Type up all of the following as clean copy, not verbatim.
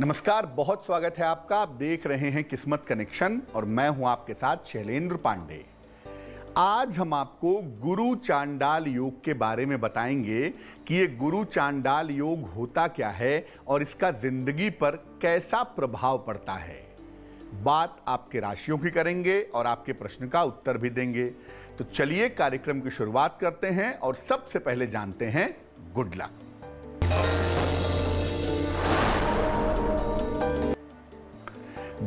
नमस्कार, बहुत स्वागत है आपका। आप देख रहे हैं किस्मत कनेक्शन और मैं हूं आपके साथ शैलेंद्र पांडे। आज हम आपको गुरु चांडाल योग के बारे में बताएंगे कि ये गुरु चांडाल योग होता क्या है और इसका जिंदगी पर कैसा प्रभाव पड़ता है। बात आपके राशियों की करेंगे और आपके प्रश्न का उत्तर भी देंगे। तो चलिए कार्यक्रम की शुरुआत करते हैं और सबसे पहले जानते हैं गुड लक।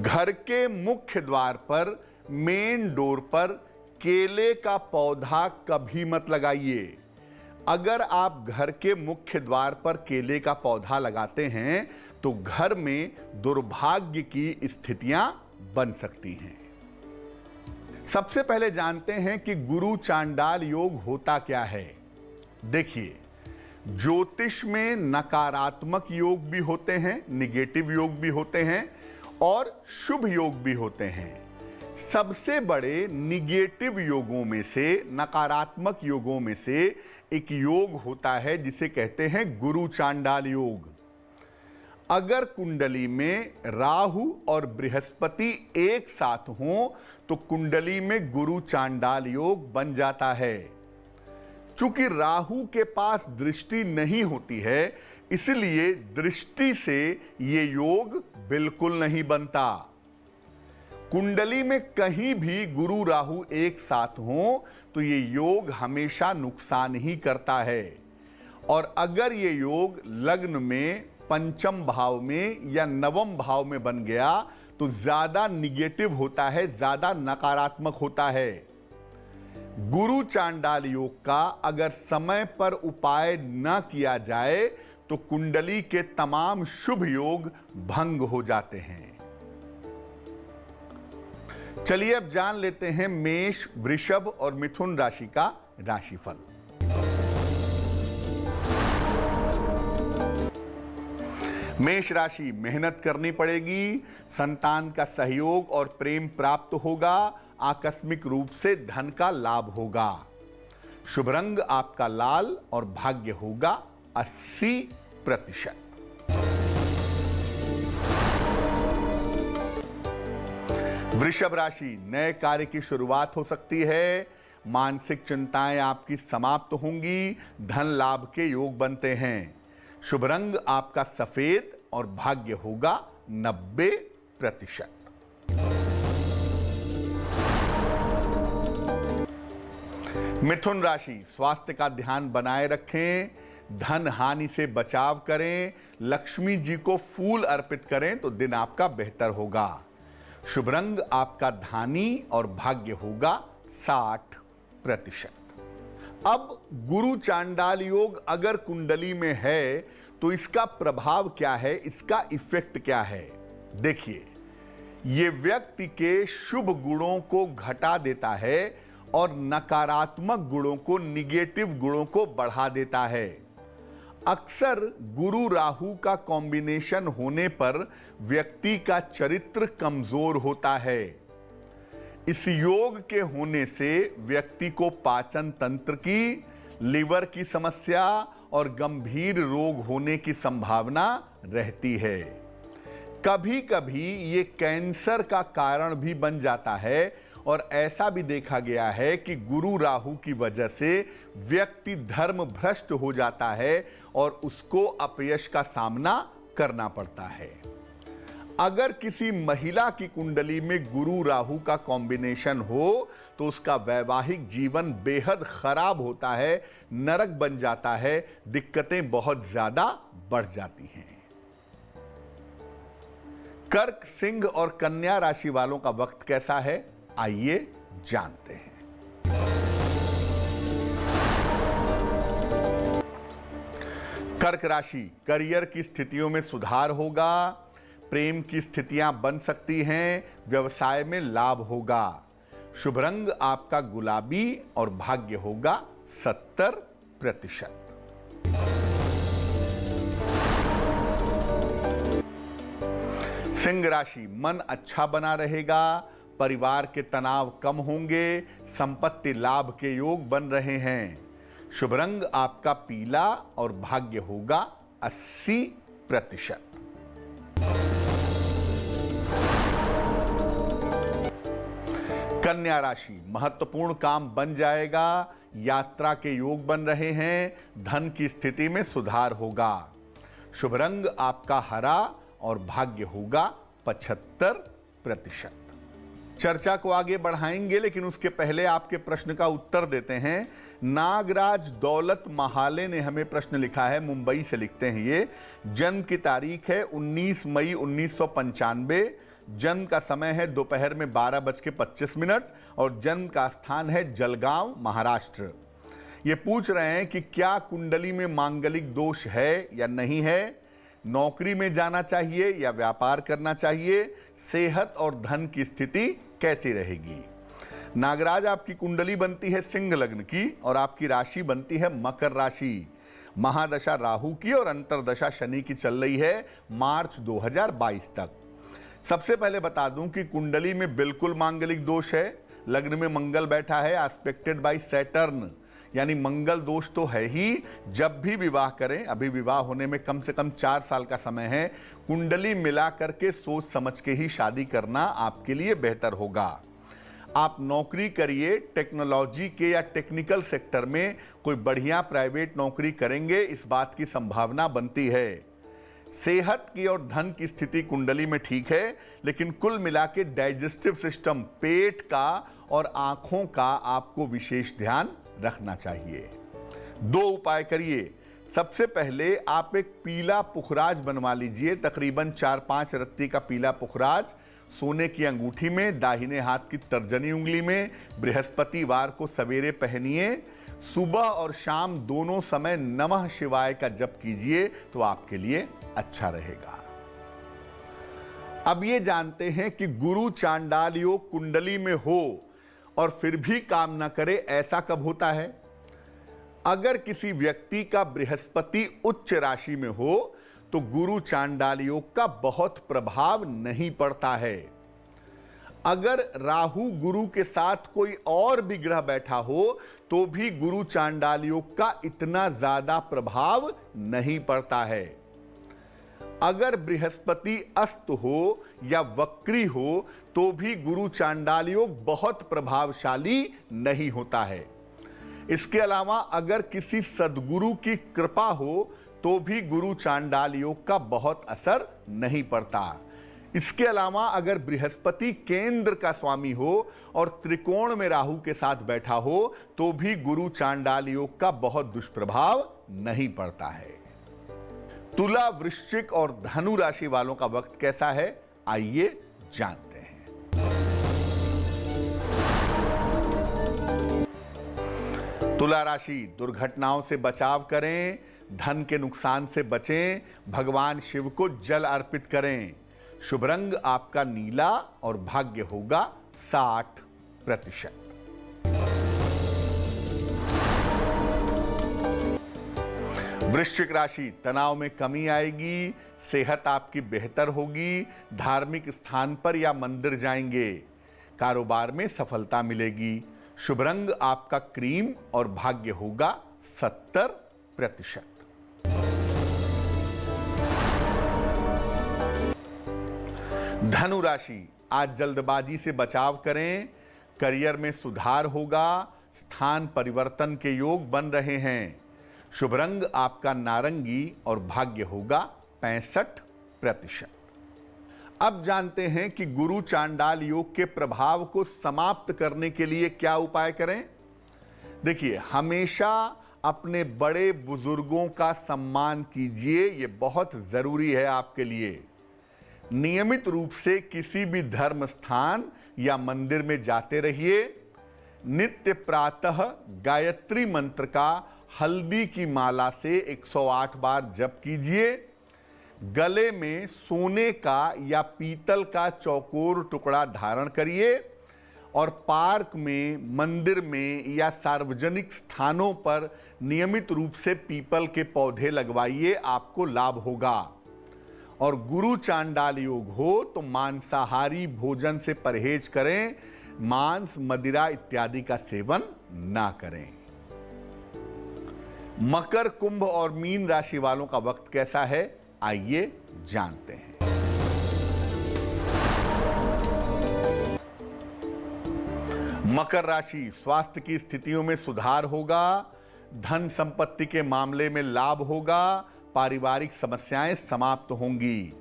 घर के मुख्य द्वार पर मेन डोर पर केले का पौधा कभी मत लगाइए। अगर आप घर के मुख्य द्वार पर केले का पौधा लगाते हैं तो घर में दुर्भाग्य की स्थितियां बन सकती हैं। सबसे पहले जानते हैं कि गुरु चांडाल योग होता क्या है। देखिए, ज्योतिष में नकारात्मक योग भी होते हैं, निगेटिव योग भी होते हैं और शुभ योग भी होते हैं। सबसे बड़े निगेटिव योगों में से, नकारात्मक योगों में से एक योग होता है जिसे कहते हैं गुरु चांडाल योग। अगर कुंडली में राहु और बृहस्पति एक साथ हों तो कुंडली में गुरु चांडाल योग बन जाता है। चूंकि राहु के पास दृष्टि नहीं होती है, इसलिए दृष्टि से ये योग बिल्कुल नहीं बनता। कुंडली में कहीं भी गुरु राहु एक साथ हो तो ये योग हमेशा नुकसान ही करता है। और अगर ये योग लग्न में पंचम भाव में या नवम भाव में बन गया तो ज्यादा निगेटिव होता है, ज्यादा नकारात्मक होता है। गुरु चांडाल योग का अगर समय पर उपाय न किया जाए तो कुंडली के तमाम शुभ योग भंग हो जाते हैं। चलिए अब जान लेते हैं मेष, वृषभ और मिथुन राशि का राशिफल। मेष राशि, मेहनत करनी पड़ेगी, संतान का सहयोग और प्रेम प्राप्त होगा, आकस्मिक रूप से धन का लाभ होगा। शुभ रंग आपका लाल और भाग्य होगा 80%। वृषभ राशि, नए कार्य की शुरुआत हो सकती है, मानसिक चिंताएं आपकी समाप्त होंगी, धन लाभ के योग बनते हैं। शुभ रंग आपका सफेद और भाग्य होगा 90%। मिथुन राशि, स्वास्थ्य का ध्यान बनाए रखें, धन हानि से बचाव करें, लक्ष्मी जी को फूल अर्पित करें तो दिन आपका बेहतर होगा। शुभ रंग आपका धानी और भाग्य होगा 60%। अब गुरु चांडाल योग अगर कुंडली में है तो इसका प्रभाव क्या है, इसका इफेक्ट क्या है। देखिए, ये व्यक्ति के शुभ गुणों को घटा देता है और नकारात्मक गुणों को, निगेटिव गुणों को बढ़ा देता है। अक्सर गुरु राहु का कॉम्बिनेशन होने पर व्यक्ति का चरित्र कमजोर होता है। इस योग के होने से व्यक्ति को पाचन तंत्र की, लीवर की समस्या और गंभीर रोग होने की संभावना रहती है। कभी कभी ये कैंसर का कारण भी बन जाता है और ऐसा भी देखा गया है कि गुरु राहु की वजह से व्यक्ति धर्म भ्रष्ट हो जाता है और उसको अपयश का सामना करना पड़ता है। अगर किसी महिला की कुंडली में गुरु राहु का कॉम्बिनेशन हो तो उसका वैवाहिक जीवन बेहद खराब होता है, नरक बन जाता है, दिक्कतें बहुत ज्यादा बढ़ जाती हैं। कर्क, सिंह और कन्या राशि वालों का वक्त कैसा है, आइए जानते हैं। कर्क राशि, करियर की स्थितियों में सुधार होगा, प्रेम की स्थितियां बन सकती हैं, व्यवसाय में लाभ होगा। शुभ रंग आपका गुलाबी और भाग्य होगा 70%। सिंह राशि, मन अच्छा बना रहेगा, परिवार के तनाव कम होंगे, संपत्ति लाभ के योग बन रहे हैं। शुभ रंग आपका पीला और भाग्य होगा 80%। कन्या राशि, महत्वपूर्ण काम बन जाएगा, यात्रा के योग बन रहे हैं, धन की स्थिति में सुधार होगा। शुभ रंग आपका हरा और भाग्य होगा 75%। चर्चा को आगे बढ़ाएंगे, लेकिन उसके पहले आपके प्रश्न का उत्तर देते हैं। नागराज दौलत महाले ने हमें प्रश्न लिखा है, मुंबई से लिखते हैं ये। जन्म की तारीख है 19 मई 1995, जन्म का समय है दोपहर में 12:25 और जन्म का स्थान है जलगांव, महाराष्ट्र। ये पूछ रहे हैं कि क्या कुंडली में मांगलिक दोष है या नहीं है, नौकरी में जाना चाहिए या व्यापार करना चाहिए, सेहत और धन की स्थिति कैसी रहेगी। नागराज, आपकी कुंडली बनती है सिंह लग्न की और आपकी राशि बनती है मकर राशि। महादशा राहु की और अंतरदशा शनि की चल रही है मार्च 2022 तक। सबसे पहले बता दूं कि कुंडली में बिल्कुल मांगलिक दोष है। लग्न में मंगल बैठा है, एस्पेक्टेड बाय सैटर्न, यानी मंगल दोष तो है ही। जब भी विवाह करें, अभी विवाह होने में कम से कम 4 साल का समय है, कुंडली मिला करके सोच समझ के ही शादी करना आपके लिए बेहतर होगा। आप नौकरी करिए, टेक्नोलॉजी के या टेक्निकल सेक्टर में कोई बढ़िया प्राइवेट नौकरी करेंगे, इस बात की संभावना बनती है। सेहत की और धन की स्थिति कुंडली में ठीक है, लेकिन कुल मिला के डाइजेस्टिव सिस्टम, पेट का और आंखों का आपको विशेष ध्यान रखना चाहिए। 2 उपाय करिए। सबसे पहले आप एक पीला पुखराज बनवा लीजिए, तकरीबन 4-5 रत्ती का पीला पुखराज, सोने की अंगूठी में, दाहिने हाथ की तर्जनी उंगली में, बृहस्पतिवार को सवेरे पहनिए। सुबह और शाम दोनों समय नमः शिवाय का जप कीजिए तो आपके लिए अच्छा रहेगा। अब ये जानते हैं कि गुरु चांडाल योग कुंडली में हो और फिर भी काम न करे, ऐसा कब होता है? अगर किसी व्यक्ति का बृहस्पति उच्च राशि में हो तो गुरु चांडाल योग का बहुत प्रभाव नहीं पड़ता है। अगर राहु गुरु के साथ कोई और भी ग्रह बैठा हो तो भी गुरु चांडाल योग का इतना ज्यादा प्रभाव नहीं पड़ता है। अगर बृहस्पति अस्त हो या वक्री हो तो भी गुरु चांडाल योग बहुत प्रभावशाली नहीं होता है। इसके अलावा अगर किसी सद्गुरु की कृपा हो तो भी गुरु चांडाल योग का बहुत असर नहीं पड़ता। इसके अलावा अगर बृहस्पति केंद्र का स्वामी हो और त्रिकोण में राहु के साथ बैठा हो तो भी गुरु चांडाल योग का बहुत दुष्प्रभाव नहीं पड़ता है। तुला, वृश्चिक और धनु राशि वालों का वक्त कैसा है, आइए जानते हैं। तुला राशि, दुर्घटनाओं से बचाव करें, धन के नुकसान से बचें, भगवान शिव को जल अर्पित करें। शुभ रंग आपका नीला और भाग्य होगा 60%। वृश्चिक राशि, तनाव में कमी आएगी, सेहत आपकी बेहतर होगी, धार्मिक स्थान पर या मंदिर जाएंगे, कारोबार में सफलता मिलेगी। शुभ रंग आपका क्रीम और भाग्य होगा 70%। धनु राशि, आज जल्दबाजी से बचाव करें, करियर में सुधार होगा, स्थान परिवर्तन के योग बन रहे हैं। शुभ रंग आपका नारंगी और भाग्य होगा 65%। अब जानते हैं कि गुरु चांडाल योग के प्रभाव को समाप्त करने के लिए क्या उपाय करें। देखिए, हमेशा अपने बड़े बुजुर्गों का सम्मान कीजिए, ये बहुत जरूरी है आपके लिए। नियमित रूप से किसी भी धर्म स्थान या मंदिर में जाते रहिए। नित्य प्रातः गायत्री मंत्र का हल्दी की माला से 108 बार जप कीजिए। गले में सोने का या पीतल का चौकोर टुकड़ा धारण करिए और पार्क में, मंदिर में या सार्वजनिक स्थानों पर नियमित रूप से पीपल के पौधे लगवाइए, आपको लाभ होगा। और गुरु चांडाल योग हो तो मांसाहारी भोजन से परहेज करें, मांस, मदिरा इत्यादि का सेवन ना करें। मकर, कुंभ और मीन राशि वालों का वक्त कैसा है, आइए जानते हैं। मकर राशि, स्वास्थ्य की स्थितियों में सुधार होगा, धन संपत्ति के मामले में लाभ होगा, पारिवारिक समस्याएं समाप्त होंगी।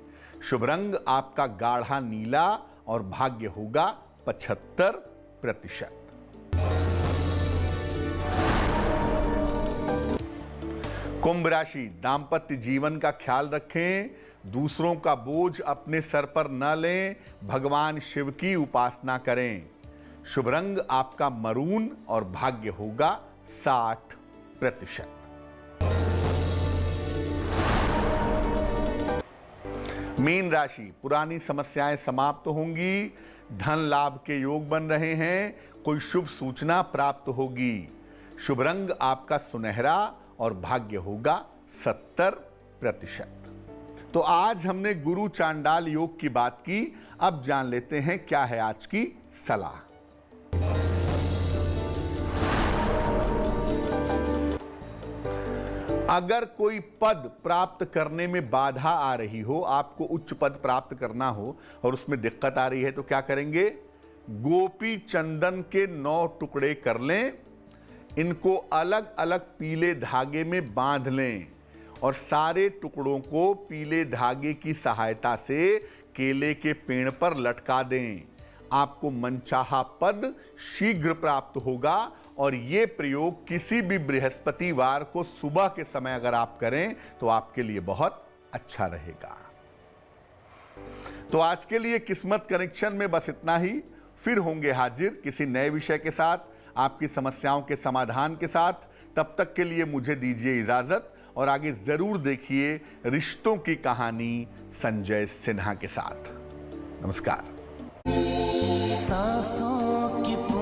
शुभ रंग आपका गाढ़ा नीला और भाग्य होगा 75%। कुंभ राशि, दांपत्य जीवन का ख्याल रखें, दूसरों का बोझ अपने सर पर न लें, भगवान शिव की उपासना करें। शुभ रंग आपका मरून और भाग्य होगा 60%। मीन राशि, पुरानी समस्याएं समाप्त होंगी, धन लाभ के योग बन रहे हैं, कोई शुभ सूचना प्राप्त होगी। शुभ रंग आपका सुनहरा और भाग्य होगा 70%। तो आज हमने गुरु चांडाल योग की बात की। अब जान लेते हैं क्या है आज की सलाह। अगर कोई पद प्राप्त करने में बाधा आ रही हो, आपको उच्च पद प्राप्त करना हो और उसमें दिक्कत आ रही है, तो क्या करेंगे? गोपी चंदन के 9 टुकड़े कर लें, इनको अलग अलग पीले धागे में बांध लें और सारे टुकड़ों को पीले धागे की सहायता से केले के पेड़ पर लटका दें। आपको मनचाहा पद शीघ्र प्राप्त होगा और ये प्रयोग किसी भी बृहस्पतिवार को सुबह के समय अगर आप करें तो आपके लिए बहुत अच्छा रहेगा। तो आज के लिए किस्मत कनेक्शन में बस इतना ही। फिर होंगे हाजिर किसी नए विषय के साथ, आपकी समस्याओं के समाधान के साथ। तब तक के लिए मुझे दीजिए इजाजत और आगे जरूर देखिए रिश्तों की कहानी संजय सिन्हा के साथ। नमस्कार।